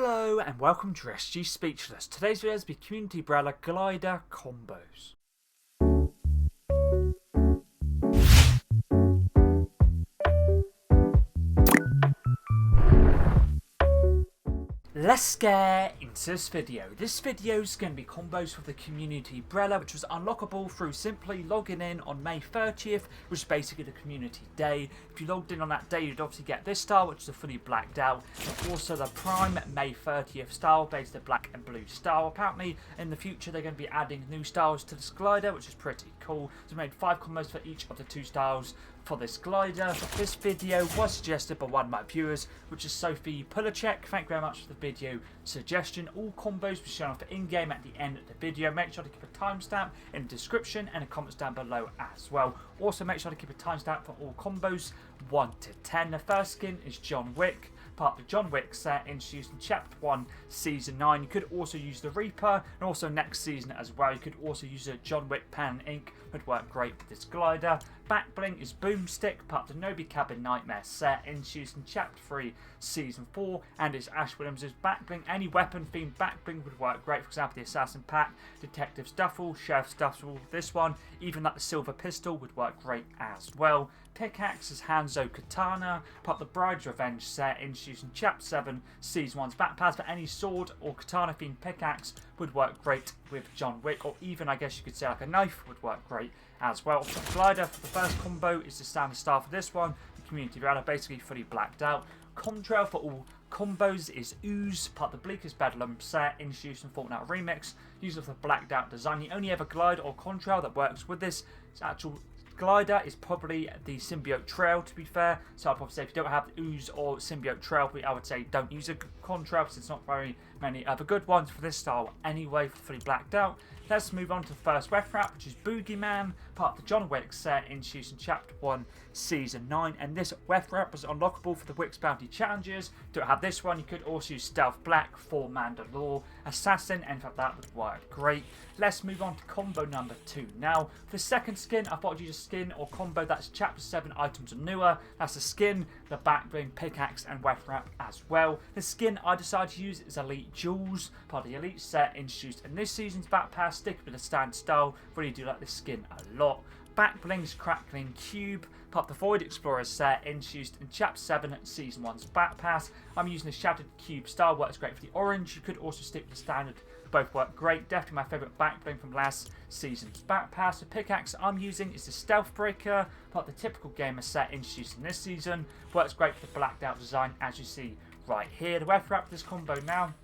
Hello and welcome to SG Speechless. Today's video is the Community Brella glider combos. Let's get into this video. This video is going to be combos for the Community Brella, which was unlockable through simply logging in on May 30th, which is basically the community day. If you logged in on that day, you'd obviously get this style, which is a fully blacked out, and also the Prime May 30th style, based on black and blue style. Apparently, in the future, they're going to be adding new styles to this glider, which is pretty cool. So we made 5 combos for each of the 2 styles for this glider. This video was suggested by one of my viewers, which is Sophie Pulacek. Thank you very much for the video suggestion. All combos will be shown off in-game at the end of the video. Make sure to keep a timestamp in the description and the comments down below as well. Also make sure to keep a timestamp for all combos 1 to 10. The first skin is John Wick, part of the John Wick set introduced in Chapter 1, Season 9. You could also use the Reaper, and also next season as well. You could also use a John Wick pen and ink, would work great with this glider. Back bling is Boomstick, part of the Nobi Cabin Nightmare set introduced in Chapter 3, Season 4, and it's Ash Williams' back bling. Any weapon themed back bling would work great. For example, the Assassin Pack, Detective's Duffel, Sheriff's Duffel, this one, even like the Silver Pistol would work great as well. Pickaxe is Hanzo Katana, part of the Bride's Revenge set introduced in Chapter 7, Season 1's backpass. For any sword or katana themed pickaxe would work great with John Wick, or even I guess you could say like a knife would work great as well. For the glider, for the first combo is the standard style for this one, the Community Brella, basically fully blacked out. Contrail for all combos is Ooze, part of the Bleakest Bedlam set introduced in Fortnite Remix, used with a blacked out design. The only ever glide or contrail that works with this actual glider is probably the Symbiote Trail, to be fair. So I'd probably say if you don't have the Ooze or Symbiote Trail, I would say don't use a contrail because it's not very many other good ones for this style anyway, for fully blacked out. Let's move on to the first ref wrap, which is Boogeyman, part of the John Wick set introduced in Chapter 1, Season 9. And this ref wrap was unlockable for the Wick's Bounty challenges. Don't have this one, you could also use Stealth Black for Mandalore, Assassin, and for that would work great. Let's move on to combo number 2. Now, for the second skin, I thought I'd use a skin or combo that's Chapter 7 items or newer. That's the skin, the back bling, pickaxe, and ref wrap as well. The skin I decided to use is Elite Jewels, part of the Elite set introduced in this season's back pass. Stick with the stand style, really do like this skin a lot. Back bling's Crackling Cube, part of the Void Explorer set introduced in Chapter 7 Season 1's back pass. I'm using the Shattered Cube style, works great for the orange. You could also stick with the standard, both work great. Definitely my favourite back bling from last season's back pass. The pickaxe I'm using is the Stealth Breaker, part of the Typical Gamer set introduced in this season. Works great for the blacked out design, as you see right here. The ref wrap for this combo now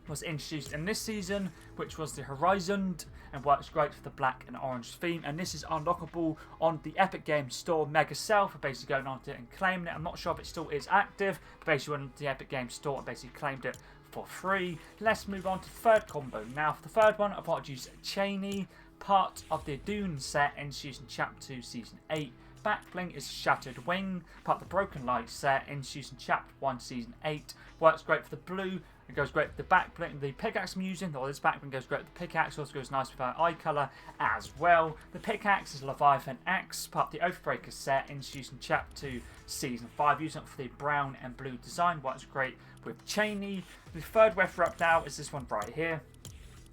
was introduced in this season, which was the Horizon, and works great for the black and orange theme. And this is unlockable on the Epic Games Store Mega Sale for basically going on to it and claiming it. I'm not sure if it still is active, but basically went to the Epic Games Store and basically claimed it for free. Let's move on to the third combo. Now for the third one, I thought I'd use Cheney, part of the Dune set introduced in Chapter 2 Season 8. Back bling is Shattered Wing, part of the Broken Light set introduced in Chapter 1 Season 8. Works great for the blue. It goes great with the back bling, the pickaxe I'm using, or this back bling goes great with the pickaxe, also goes nice with our eye colour as well. The pickaxe is Leviathan Axe, part of the Oathbreaker set introduced in Chapter 2 Season 5, using it for the brown and blue design. Works great with Cheney. The third ref wrap now is this one right here.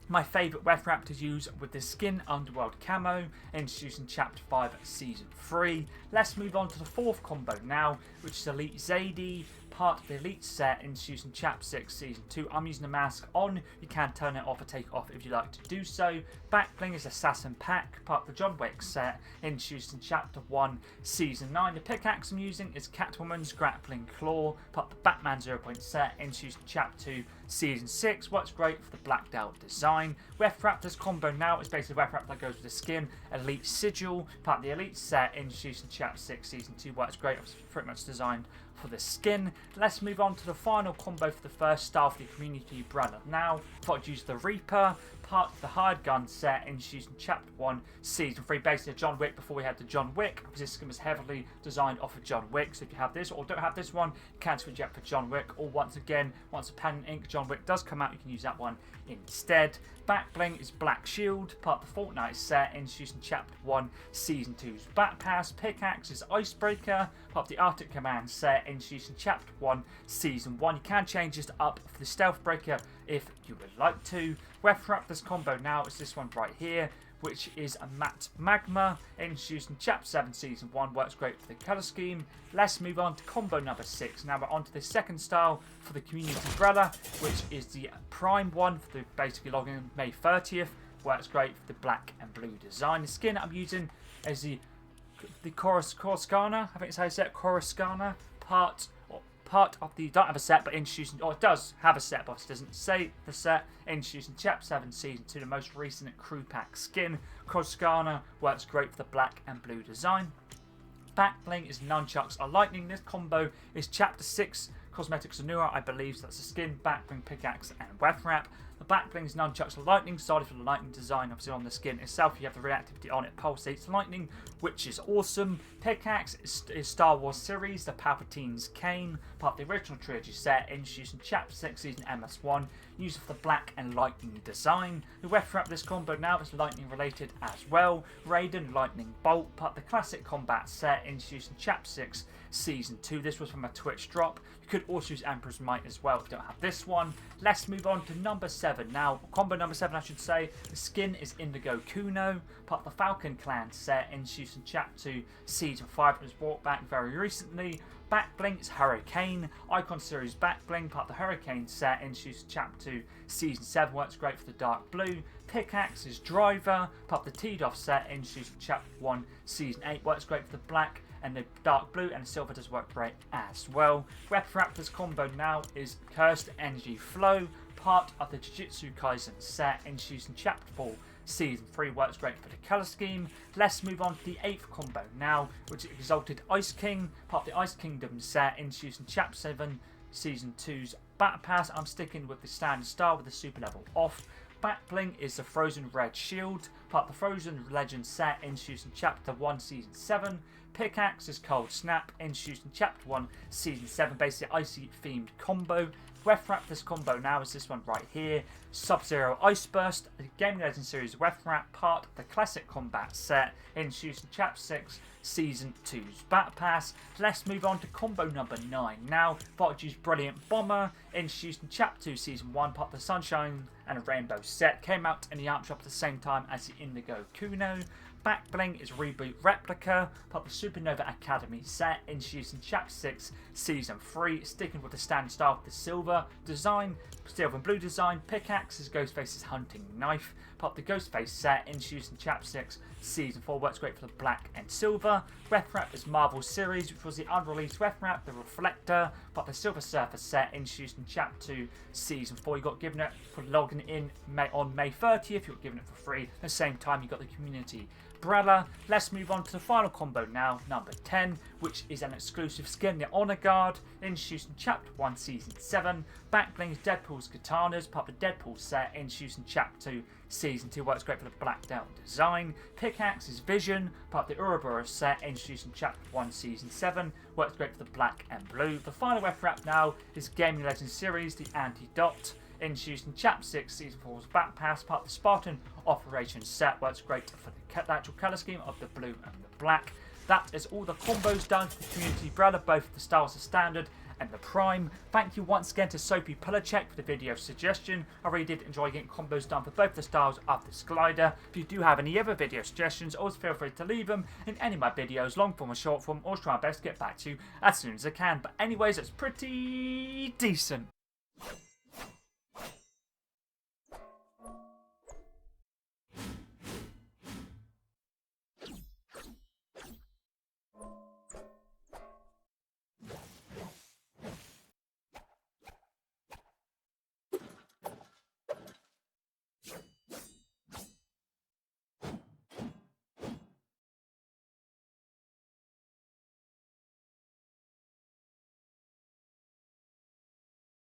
My favourite ref wrap to use with the Skin Underworld Camo, introduced in Chapter 5 Season 3. Let's move on to the fourth combo now, which is Elite Zadie, part of the Elite set introduced in Chapter 6 Season 2. I'm using the mask on. You can turn it off or take it off if you like to do so. Back bling is Assassin Pack, part of the John Wick set introduced in Chapter 1 Season 9. The pickaxe I'm using is Catwoman's Grappling Claw, part of the Batman 0 Point set introduced in Chapter 2 Season 6. Works great for the blacked out design. Ref wrap this combo now is basically a ref wrap that goes with the skin Elite Sigil, part of the Elite set introduced in Chapter 6 Season 2. Works great, it's pretty much designed for the skin. Let's move on to the final combo for the first style for the Community Brella. Now, I thought I'd use the Reaper, part of the hired gun set introduced in Chapter 1, Season 3, basically John Wick before we had the John Wick, because this skin was heavily designed off of John Wick. So if you have this or don't have this one, you can switch it for John Wick. Or once again, once a pen and ink John Wick does come out, you can use that one instead. Back bling is Black Shield, part of the Fortnite set introduced in Chapter 1, Season 2's Bat Pass. Pickaxe is Icebreaker, part of the Arctic Command set introduced in Chapter 1, Season 1. You can change this up for the Stealth Breaker if you would like to. Weapon wrap this combo now is this one right here, which is a matte magma introduced in Chapter 7 Season 1. Works great for the colour scheme. Let's move on to combo number 6. Now we're on to the second style for the Community Brella, which is the prime one for the basically logging May 30th. Works great for the black and blue design. The skin I'm using is the Coruscana, I think it's how you say it, Coruscana, part of the, don't have a set, but introducing, or it does have a set, but it doesn't say the set, introducing Chapter 7 Season 2, the most recent crew pack skin. Coruscana works great for the black and blue design. Back bling is Nunchucks are Lightning. This combo is Chapter 6 Cosmetics Anura, I believe, so that's the skin, back bling, pickaxe, and weapon wrap. The back bling's Nunchucks are Lightning, started for the lightning design. Obviously on the skin itself, you have the reactivity on it, pulsates lightning, which is awesome. Pickaxe is Star Wars series, the Palpatine's Cane, part of the original trilogy set, introduced in Chapter 6 Season MS1, used for the black and lightning design. The weapon wrap this combo now is lightning related as well. Raiden Lightning Bolt, part of the classic combat set, introduced in Chapter 6 Season 2. This was from a Twitch drop. You could also use Emperor's Might as well if you don't have this one. Let's move on to number 7 now. Combo number 7, I should say. The skin is Indigo Kuno, part of the Falcon Clan set, introduced in Chapter 2 Season 5. It was brought back very recently. Back bling is Hurricane, Icon Series back bling, part of the Hurricane set, introduced in Chapter 2 Season 7. Works great for the dark blue. Pickaxe is Driver, part of the Teed-Off set, introduced in Chapter 1 Season 8. Works great for the black and the dark blue, and the silver does work great as well. Weapon wrap this combo now is Cursed Energy Flow, part of the Jujutsu Kaisen set, introduced in Chapter 4 Season 3. Works great for the colour scheme. Let's move on to the 8th combo now, which is Exalted Ice King, part of the Ice Kingdom set, introduced in Chapter 7 Season 2's Battle Pass. I'm sticking with the standard style with the super level off. Back bling is the Frozen Red Shield, part of the Frozen Legend set, introduced in Chapter 1 Season 7. Pickaxe is Cold Snap, introduced in Chapter 1 Season 7, basically icy themed combo. Weapon wrap this combo now is this one right here, Sub-Zero Ice Burst, the Gaming Legend series weapon wrap, part of the classic combat set, introduced in Chapter 6 Season 2's Battle Pass. Let's move on to combo number 9 now. Thought I'd use Brilliant Bomber, introduced in Chapter 2 Season 1, part of the Sunshine and a Rainbow set, came out in the art shop at the same time as the Indigo Kuno. Back bling is Reboot Replica, part of the Supernova Academy set, introduced in Chapter 6 Season 3, sticking with the standard style of the silver design, silver and blue design. Pickaxe is Ghostface's Hunting Knife, part of the Ghostface set, introduced in Chapter 6 Season 4. Works great for the black and silver. Weapon wrap is Marvel series, which was the unreleased weapon wrap, the Reflector, part of the Silver Surfer set, introduced in Chapter 2 Season 4. You got given it for logging in on May 30th. You got given it for free. At the same time, you got the Community Brella. Let's move on to the final combo now, number 10, which is an exclusive skin, the Honor Guard, introduced in Chapter 1 Season 7. Back bling is Deadpool's Katanas, part of the Deadpool set, introduced in Chapter 2 Season 2. Works great for the blacked out design. Pickaxe is Vision, part of the Ouroboros set, introduced in Chapter 1 Season 7. Works great for the black and blue. The final weapon wrap now is Gaming Legends series, the Antidote, introduced in Chapter 6 Season 4's Battle Pass, part of the Spartan Operations set. Works great for the actual colour scheme of the blue and the black. That is all the combos done for the Community Brella, both the styles of standard and the prime. Thank you once again to Soapy Pillarcheck for the video suggestion. I really did enjoy getting combos done for both the styles of this glider. If you do have any other video suggestions, always feel free to leave them in any of my videos, long form or short form. Always try my best to get back to you as soon as I can. But anyways, it's pretty decent.